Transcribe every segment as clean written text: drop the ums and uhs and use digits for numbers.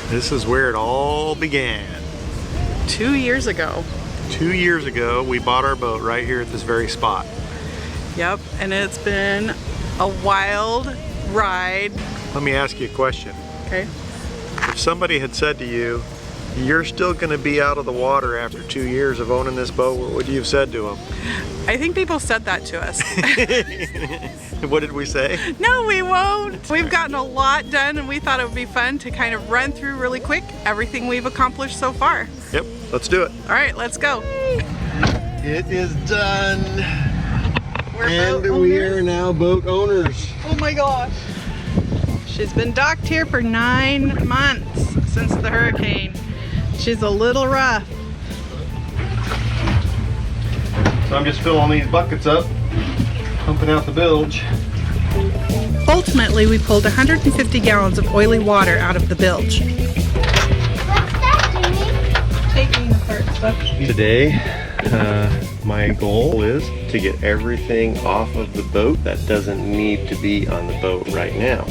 This is where it all began. 2 years ago. 2 years ago, we bought our boat right here at this very spot. Yep, and it's been a wild ride. Let me ask you a question. Okay. If somebody had said to you, you're still going to be out of the water after 2 years of owning this boat, what would you have said to them? I think people said that to us. What did we say? No, we won't. We've gotten a lot done, and we thought it would be fun to kind of run through really quick everything we've accomplished so far. Yep, let's do it. All right, let's go. It is done. And we are now boat owners. Oh my gosh. She's been docked here for 9 months since the hurricane. She's a little rough. So I'm just filling these buckets up, pumping out the bilge. Ultimately, we pulled 150 gallons of oily water out of the bilge. What's that, Jimmy? Taking the cart stuff. Today, my goal is to get everything off of the boat that doesn't need to be on the boat right now.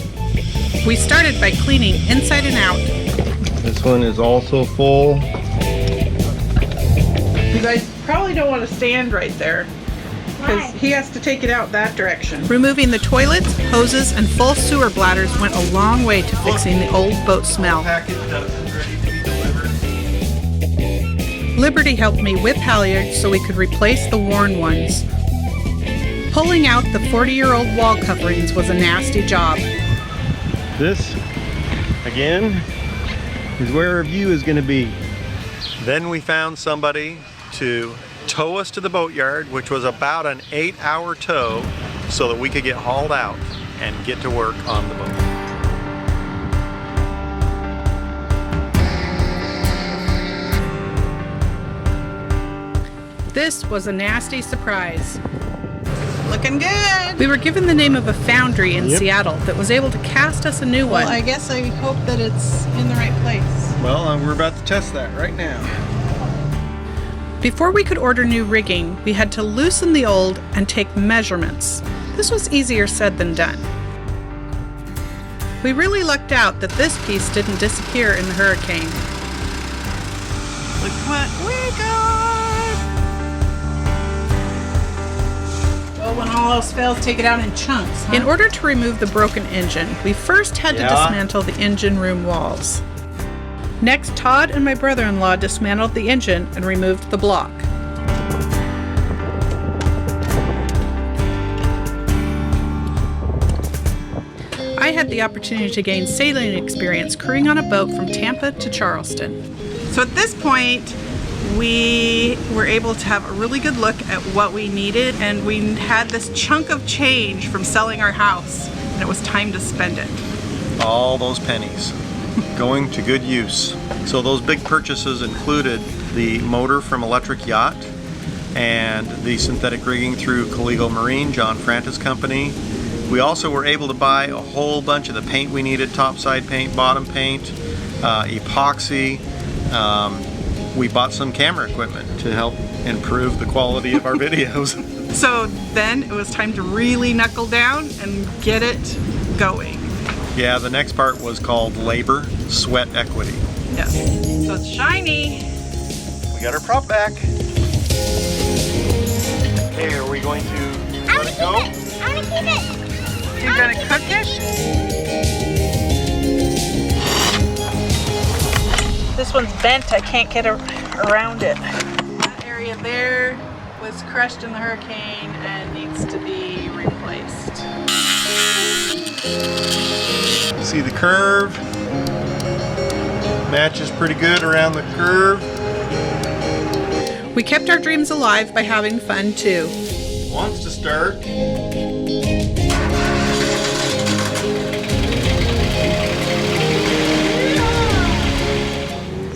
We started by cleaning inside and out. This one is also full. You guys probably don't want to stand right there because he has to take it out that direction. Removing the toilets, hoses, and full sewer bladders went a long way to fixing the old boat smell. Package is ready to be delivered. Liberty helped me whip halyards so we could replace the worn ones. Pulling out the 40-year-old wall coverings was a nasty job. This, again, is where our view is going to be. Then we found somebody to tow us to the boatyard, which was about an 8-hour tow, so that we could get hauled out and get to work on the boat. This was a nasty surprise. Looking good. We were given the name of a foundry in Seattle that was able to cast us a new one. Well, I guess I hope that it's in the right place. Well, we're about to test that right now. Before we could order new rigging, we had to loosen the old and take measurements. This was easier said than done. We really lucked out that this piece didn't disappear in the hurricane. Look what we got! Well, when all else fails, take it out in chunks, huh? In order to remove the broken engine, we first had to dismantle the engine room walls. Next, Todd and my brother-in-law dismantled the engine and removed the block. I had the opportunity to gain sailing experience crewing on a boat from Tampa to Charleston. So at this point, we were able to have a really good look at what we needed, and we had this chunk of change from selling our house, and it was time to spend it. All those pennies going to good use. So those big purchases included the motor from Electric Yacht and the synthetic rigging through Caligo Marine, John Frantis Company. We also were able to buy a whole bunch of the paint we needed, topside paint, bottom paint, epoxy. We bought some camera equipment to help improve the quality of our videos. So then it was time to really knuckle down and get it going. Yeah, the next part was called labor, sweat, equity. Yes. So it's shiny. We got our prop back. Okay, are we going to let it go? I want to keep it. You're gonna cook it? This one's bent. I can't get around it. That area there was crushed in the hurricane and needs to be replaced. See the curve? Matches pretty good around the curve. We kept our dreams alive by having fun too. Wants to start.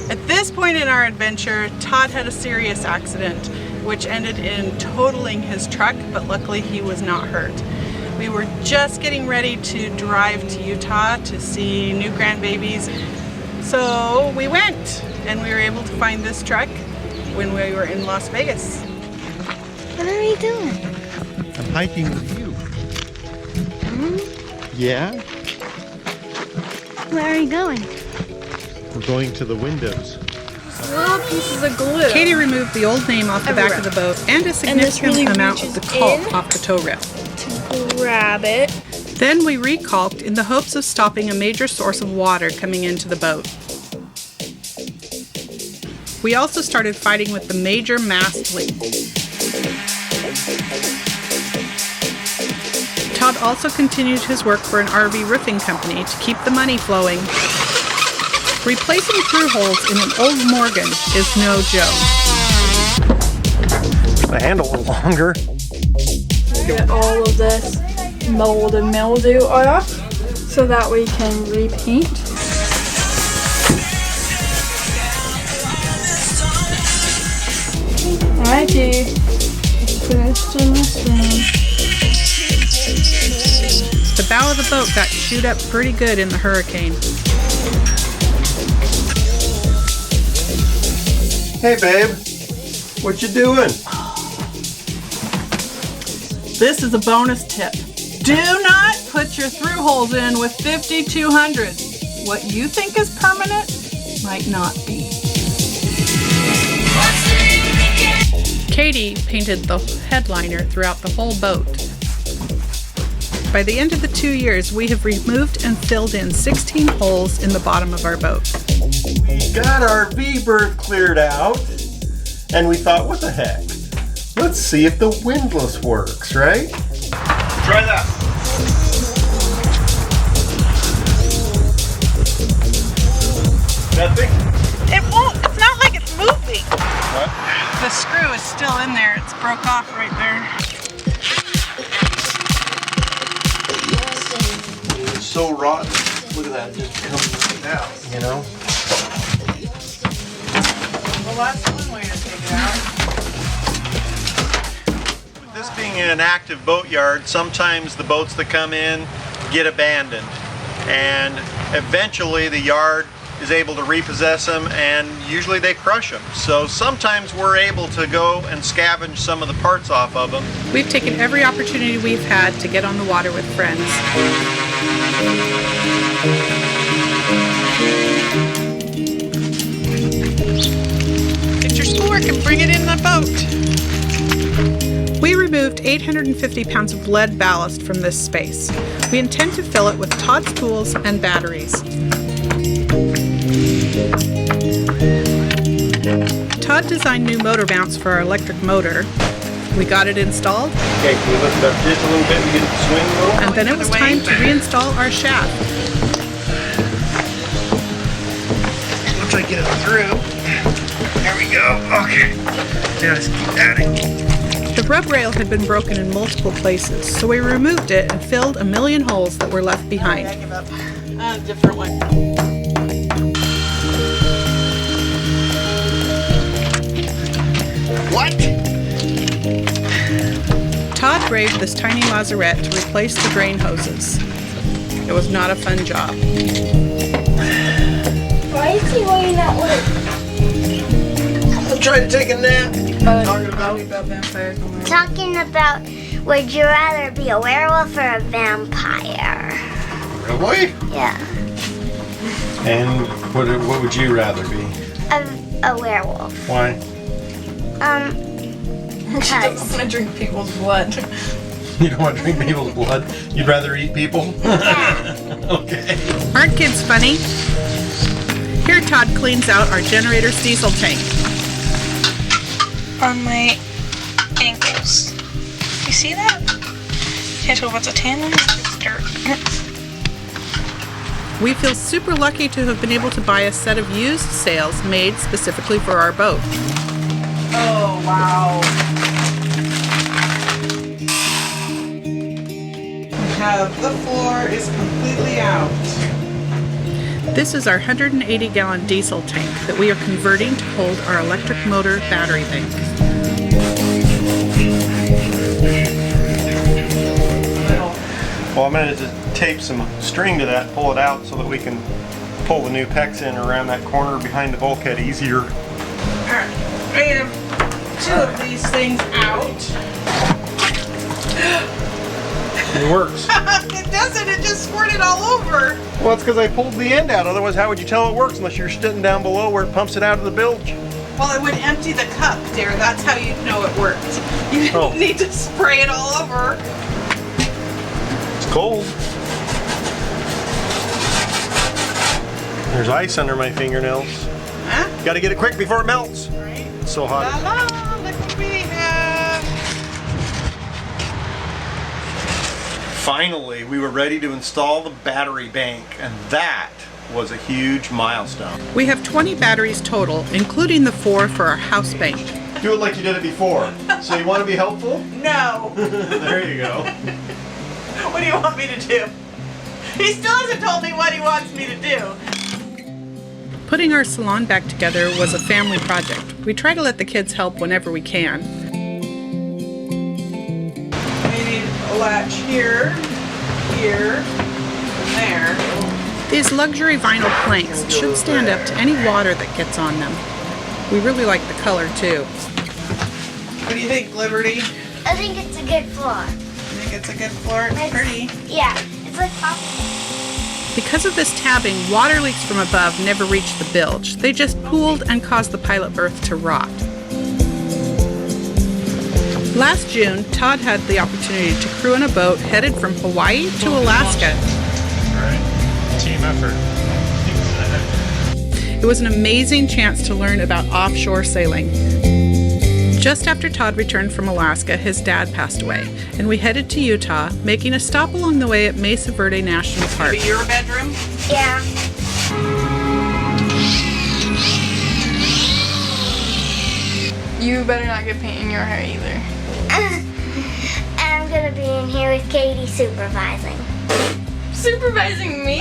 At this point in our adventure, Todd had a serious accident, which ended in totaling his truck, but luckily he was not hurt. We were just getting ready to drive to Utah to see new grandbabies. So we went, and we were able to find this truck when we were in Las Vegas. What are you doing? I'm hiking with you. Yeah? Where are you going? We're going to the windows. Little pieces of glue. Katie removed the old name off the back of the boat and a significant really amount of the caulk reaches off the tow rail. to grab it. Then we recalked in the hopes of stopping a major source of water coming into the boat. We also started fighting with the major mast leak. Todd also continued his work for an RV roofing company to keep the money flowing. Replacing through holes in an old Morgan is no joke. The handle a little longer. Get all of this mold and mildew off so that we can repaint. Alrighty, finished in this room. The bow of the boat got chewed up pretty good in the hurricane. Hey babe, what you doing? This is a bonus tip. Do not put your through holes in with 5200. What you think is permanent might not be. Katie painted the headliner throughout the whole boat. By the end of the 2 years, we have removed and filled in 16 holes in the bottom of our boat. Got our V-berth cleared out, and we thought, what the heck? Let's see if the windlass works, right? Try that. Nothing? It won't. It's not like it's moving. What? The screw is still in there. It's broke off right there. It's so rotten. Look at that, just coming out, you know? Well, that's one way to take it out. With this being an active boatyard, sometimes the boats that come in get abandoned. And eventually the yard is able to repossess them, and usually they crush them. So sometimes we're able to go and scavenge some of the parts off of them. We've taken every opportunity we've had to get on the water with friends. Get your schoolwork and bring it in the boat. We removed 850 pounds of lead ballast from this space. We intend to fill it with Todd's tools and batteries. Todd designed new motor mounts for our electric motor. We got it installed. Okay, can we lift it up just a little bit and get the swing going? And then it was time to reinstall our shaft. Once I get it through. There we go. Okay. Yeah, just keep adding. The rub rail had been broken in multiple places, so we removed it and filled a million holes that were left behind. I give up. Different one. What? Todd braved this tiny lazarette to replace the drain hoses. It was not a fun job. Why is he wearing that look? I'm trying to take a nap. Talking about vampires. Talking about, would you rather be a werewolf or a vampire? Really? Yeah, And what would you rather be? a werewolf. Why? She doesn't Because want to drink people's blood. You don't want to drink people's blood? You'd rather eat people? yeah. Okay. Aren't kids funny? Here Todd cleans out our generator's diesel tank. On my ankles. You see that? Can't tell what's a tan one. It's dirt. We feel super lucky to have been able to buy a set of used sails made specifically for our boat. Oh, wow. The floor is completely out. This is our 180-gallon diesel tank that we are converting to hold our electric motor battery bank. Well, I'm going to just tape some string to that, pull it out so that we can pull the new pecs in around that corner behind the bulkhead easier. Alright, I have two of these things out. It works. It doesn't, it just squirted all over. Well, it's because I pulled the end out. Otherwise, how would you tell it works unless you're sitting down below where it pumps it out of the bilge? Well, it would empty the cup, dear. That's how you'd know it worked. You didn't Oh. need to spray it all over. It's cold. There's ice under my fingernails. Huh? Got to get it quick before it melts. Right? It's so hot. La la, look what we have. Finally, we were ready to install the battery bank, and that was a huge milestone. We have 20 batteries total, including the 4 for our house bank. Do it like you did it before. So you want to be helpful? No. There you go. What do you want me to do? He still hasn't told me what he wants me to do. Putting our salon back together was a family project. We try to let the kids help whenever we can. We need a latch here, here, and there. These luxury vinyl planks should stand up to any water that gets on them. We really like the color too. What do you think, Liberty? I think it's a good floor. You think it's a good floor? It's pretty. Yeah, it's like pop. Because of this tabbing, water leaks from above never reached the bilge. They just pooled and caused the pilot berth to rot. Last June, Todd had the opportunity to crew on a boat headed from Hawaii to Alaska. Right. Team effort. It was an amazing chance to learn about offshore sailing. Just after Todd returned from Alaska, his dad passed away, and we headed to Utah, making a stop along the way at Mesa Verde National Park. Maybe your bedroom? Yeah. You better not get paint in your hair either. I'm gonna be in here with Katie supervising. Supervising me?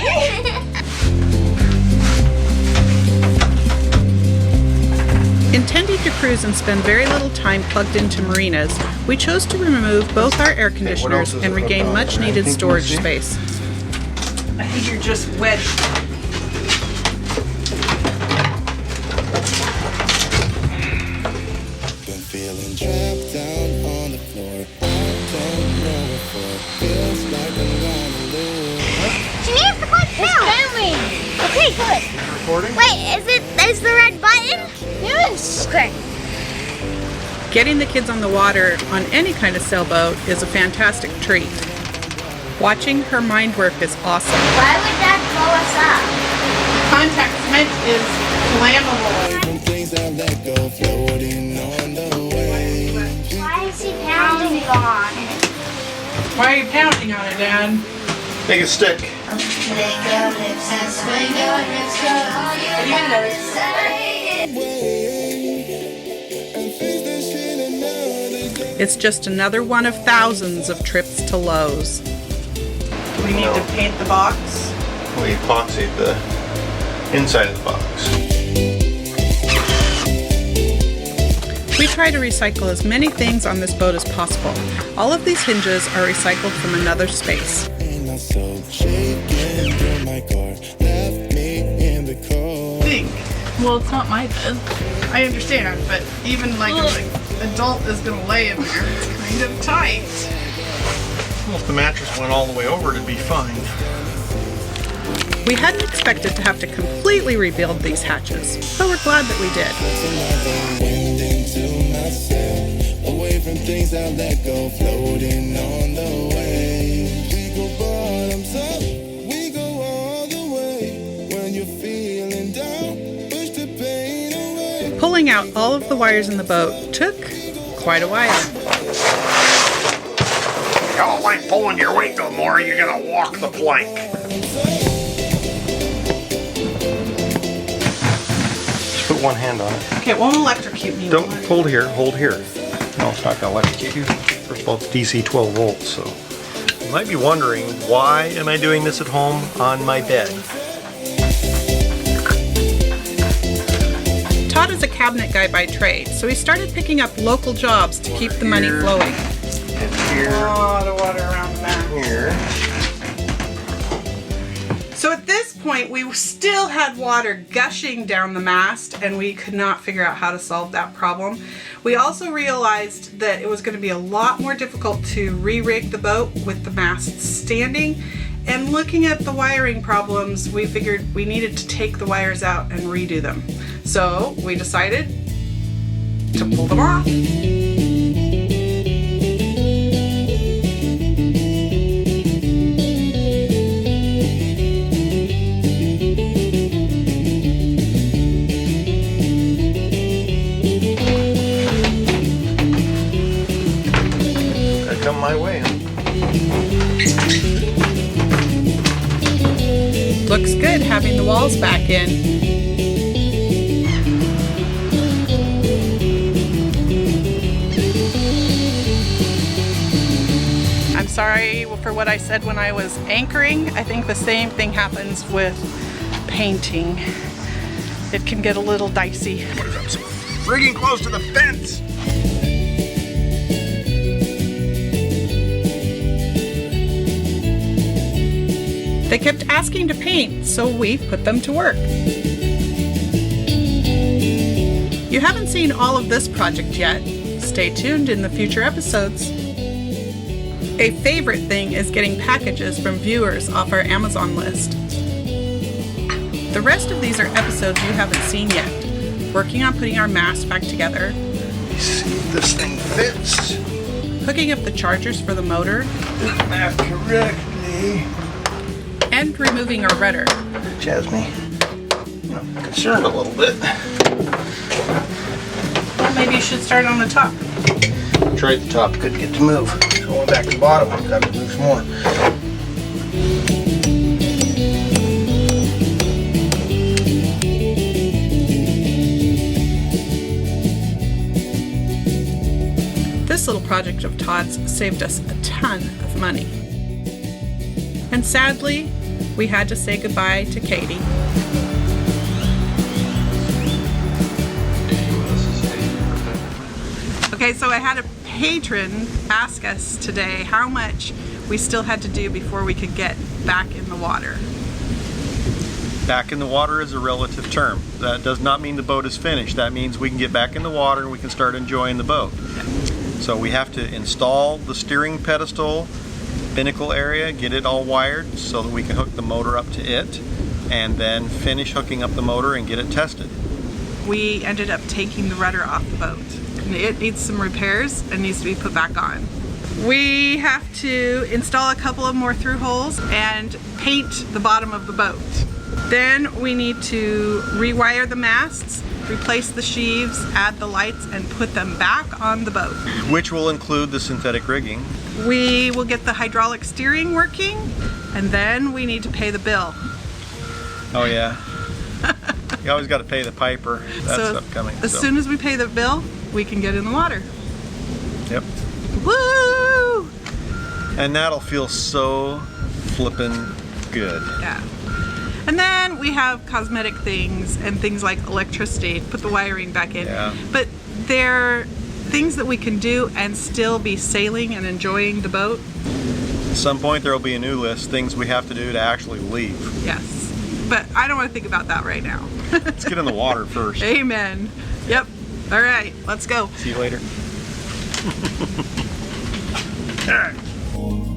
Intending to cruise and spend very little time plugged into marinas, we chose to remove both our air conditioners and regain much needed storage space. I think you're just wet. Been feeling trapped down on the floor. I don't know what for. Feels like I'm on a loop. Janine's the clip now. Filming. Okay, good. Recording? Wait, is the red button? Yes. Okay. Getting the kids on the water on any kind of sailboat is a fantastic treat. Watching her mind work is awesome. Why would that blow us up? Contact cement is flammable. From things I let go, floating on the waves. Why is he pounding on it? Why are you pounding on it, Dad? Make a stick. It's just another one of thousands of trips to Lowe's. Do we need to paint the box? We epoxied the inside of the box. We try to recycle as many things on this boat as possible. All of these hinges are recycled from another space. And my soul shaking in my car, left me in the cold. Well, it's not my bed. I understand, but even like an adult is gonna lay in there. It's kind of tight. Well, if the mattress went all the way over, it'd be fine. We hadn't expected to have to completely rebuild these hatches, but we're glad that we did. Another wind into myself, away from things I let go, floating on the waves. We go bottoms up, we go all the way. When you're feeling down, push the pain away. Pulling out all of the wires in the boat took quite a while. Y'all like pulling your weight no more, you're gonna walk the plank. Just put one hand on it. Okay, it won't electrocute me. Don't hold here, hold here. No, it's not gonna electrocute you. First of all, it's DC 12 volts, so. You might be wondering, why am I doing this at home on my bed? Todd is a cabinet guy by trade, so he started picking up local jobs to keep the money flowing. And here, A lot of water around the back. here. So at this point, we still had water gushing down the mast, and we could not figure out how to solve that problem. We also realized that it was going to be a lot more difficult to re-rig the boat with the mast standing. And looking at the wiring problems, we figured we needed to take the wires out and redo them. So we decided to pull them off. Come my way. Looks good having the walls back in. I'm sorry for what I said when I was anchoring. I think the same thing happens with painting. It can get a little dicey. What is up? So friggin' close to the fence. They kept asking to paint, so we put them to work. You haven't seen all of this project yet. Stay tuned in the future episodes. A favorite thing is getting packages from viewers off our Amazon list. The rest of these are episodes you haven't seen yet. Working on putting our mast back together. See if this thing fits. Hooking up the chargers for the motor. Math correctly. And removing our rudder. Jasmine, concerned a little bit. Well, maybe you should start on the top. Tried the top, couldn't get to move. So going back to the bottom, got to move some more. This little project of Todd's saved us a ton of money. And sadly, we had to say goodbye to Katie. Okay, so I had a patron ask us today how much we still had to do before we could get back in the water. Back in the water is a relative term. That does not mean the boat is finished. That means we can get back in the water and we can start enjoying the boat. So we have to install the steering pedestal, binnacle area, get it all wired so that we can hook the motor up to it, and then finish hooking up the motor and get it tested. We ended up taking the rudder off the boat. It needs some repairs and needs to be put back on. We have to install a couple of more through holes and paint the bottom of the boat. Then we need to rewire the masts, replace the sheaves, add the lights, and put them back on the boat. Which will include the synthetic rigging. We will get the hydraulic steering working, and then we need to pay the bill. Oh yeah. You always got to pay the piper. That's So upcoming. As soon as we pay the bill, we can get in the water. Yep. Woo! And that'll feel so flippin' good. Yeah. And then we have cosmetic things and things like electricity, put the wiring back in. Yeah. But they're things that we can do and still be sailing and enjoying the boat. At some point there will be a new list, things we have to do to actually leave. Yes. But I don't want to think about that right now. Let's get in the water first. Amen. Yep. All right, let's go. See you later. All right.